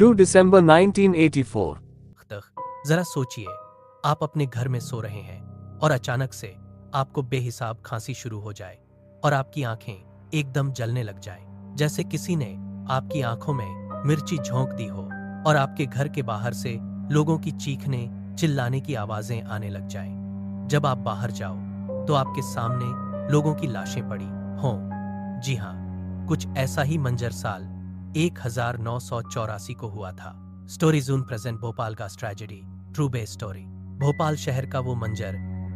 2 दिसंबर 1984। जरा सोचिए, आप अपने घर में सो रहे हैं और अचानक से आपको बेहिसाब खांसी शुरू हो जाए और आपकी आंखें एकदम जलने लग जाए, जैसे किसी ने आपकी आंखों में मिर्ची झोंक दी हो और आपके घर के बाहर से लोगों की चीखने चिल्लाने की आवाजें आने लग जाएं। जब आप बाहर जाओ तो आपके सामने लोगों की लाशें पड़ी हों। जी हाँ, कुछ ऐसा ही मंजर साल 1984 को हुआ था। स्टोरी ज़ून प्रेजेंट भोपाल का tragedy true base story. Bhopal शहर का वो मंजर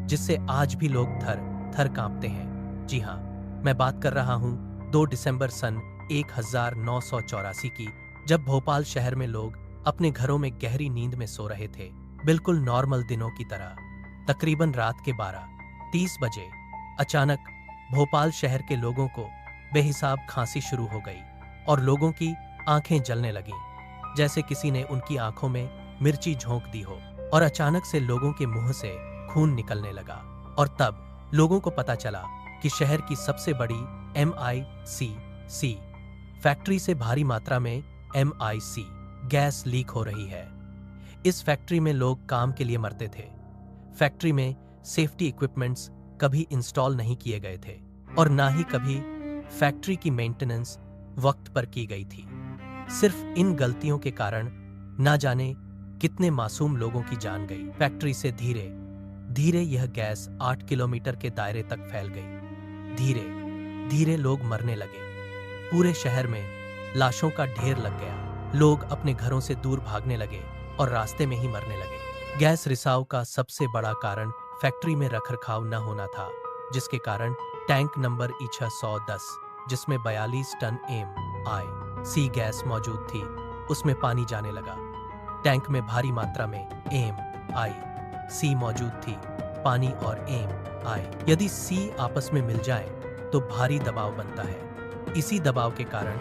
जिससे आज भी लोग थर थर कांपते हैं। जी हाँ, मैं बात कर रहा हूँ 2 दिसंबर सन 1984 की, जब भोपाल शहर में लोग अपने घरों में गहरी नींद में सो रहे थे, बिल्कुल नॉर्मल दिनों की तरह। तकरीबन रात के 12:30 बजे अचानक भोपाल शहर के लोगों को बेहिसाब खांसी शुरू हो गई और लोगों की आंखें जलने लगीं, जैसे किसी ने उनकी आंखों में मिर्ची झोंक दी हो। और अचानक से लोगों के मुंह से खून निकलने लगा और तब लोगों को पता चला कि शहर की सबसे बड़ी MIC फैक्ट्री से भारी मात्रा में MIC गैस लीक हो रही है। इस फैक्ट्री में लोग काम के लिए मरते थे। फैक्ट्री में सेफ्टी इक्विपमेंट्स कभी इंस्टॉल नहीं किए गए थे और ना ही कभी फैक्ट्री की मेंटेनेंस वक्त पर की गई थी। सिर्फ इन गलतियों के कारण ना जाने कितने मासूम लोगों की जान गई। फैक्ट्री से धीरे धीरे यह गैस 8 किलोमीटर के दायरे तक फैल गई। धीरे धीरे लोग मरने लगे। पूरे शहर में लाशों का ढेर लग गया। लोग अपने घरों से दूर भागने लगे और रास्ते में ही मरने लगे। गैस रिसाव का सबसे बड़ा कारण फैक्ट्री में रखरखाव न होना था, जिसके कारण टैंक नंबर E610, जिसमें 42 टन MIC गैस मौजूद थी, उसमें पानी जाने लगा। टैंक में भारी मात्रा में MIC मौजूद थी। पानी और MI यदि C आपस में मिल जाए तो भारी दबाव बनता है। इसी दबाव के कारण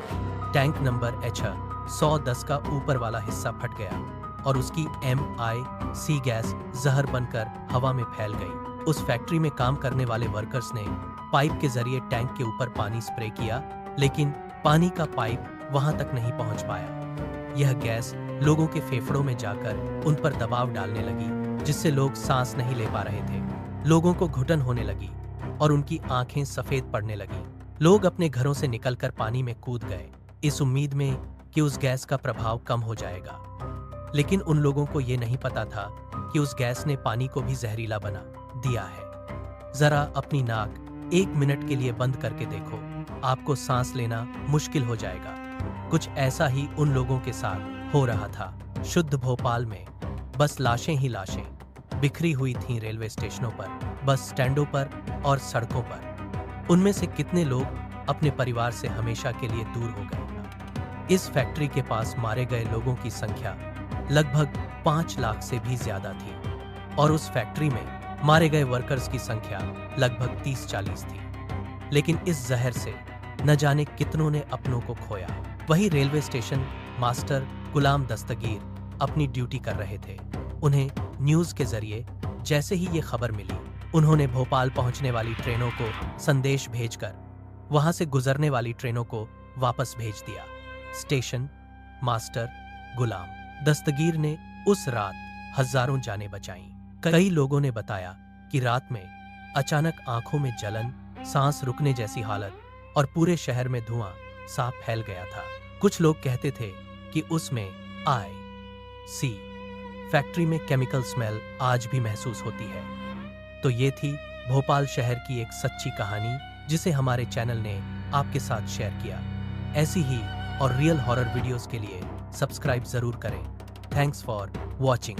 टैंक नंबर H110 का ऊपर वाला हिस्सा फट गया और उसकी MIC गैस जहर बनकर हवा में फैल गई। उस फैक्ट्री में काम करने वाले वर्कर्स ने पाइप के जरिए टैंक के ऊपर पानी स्प्रे किया, लेकिन पानी का पाइप वहां तक नहीं पहुंच पाया। यह गैस लोगों के फेफड़ों में जाकर उन पर दबाव डालने लगी, जिससे लोग सांस नहीं ले पा रहे थे। लोगों को घुटन होने लगी और उनकी आंखें सफेद पड़ने लगी। लोग अपने घरों से निकलकर पानी में कूद गए, इस उम्मीद में कि उस गैस का प्रभाव कम हो जाएगा। लेकिन उन लोगों को ये नहीं पता था कि उस गैस ने पानी को भी जहरीला बना दिया है। जरा अपनी नाक 1 मिनट के लिए बंद करके देखो, आपको सांस लेना मुश्किल हो जाएगा। कुछ ऐसा ही उन लोगों के साथ हो रहा था। शुद्ध भोपाल में बस लाशें ही लाशें बिखरी हुई थीं, रेलवे स्टेशनों पर, बस स्टैंडों पर और सड़कों पर। उनमें से कितने लोग अपने परिवार से हमेशा के लिए दूर हो गए। इस फैक्ट्री के पास मारे गए लोगों की संख्या लगभग 5 लाख से भी ज्यादा थी और उस फैक्ट्री में मारे गए वर्कर्स की संख्या लगभग 30-40 थी। लेकिन इस जहर से न जाने कितनों ने अपनों को खोया। वही रेलवे स्टेशन मास्टर गुलाम दस्तगीर अपनी ड्यूटी कर रहे थे। उन्हें न्यूज़ के जरिए जैसे ही ये खबर मिली, उन्होंने भोपाल पहुंचने वाली ट्रेनों को संदेश भेजकर वहां से गुजरने वाली ट्रेनों को वापस भेज दिया। स्टेशन मास्टर गुलाम दस्तगीर ने उस रात हजारों जानें बचाईं। कई लोगों ने बताया कि रात में अचानक आंखों में जलन, सांस रुकने जैसी हालत और पूरे शहर में धुआं साफ फैल गया था। कुछ लोग कहते थे कि उसमें MIC फैक्ट्री में केमिकल स्मेल आज भी महसूस होती है। तो ये थी भोपाल शहर की एक सच्ची कहानी, जिसे हमारे चैनल ने आपके साथ शेयर किया। ऐसी ही और रियल हॉरर वीडियोस के लिए सब्सक्राइब जरूर करें। Thanks for watching.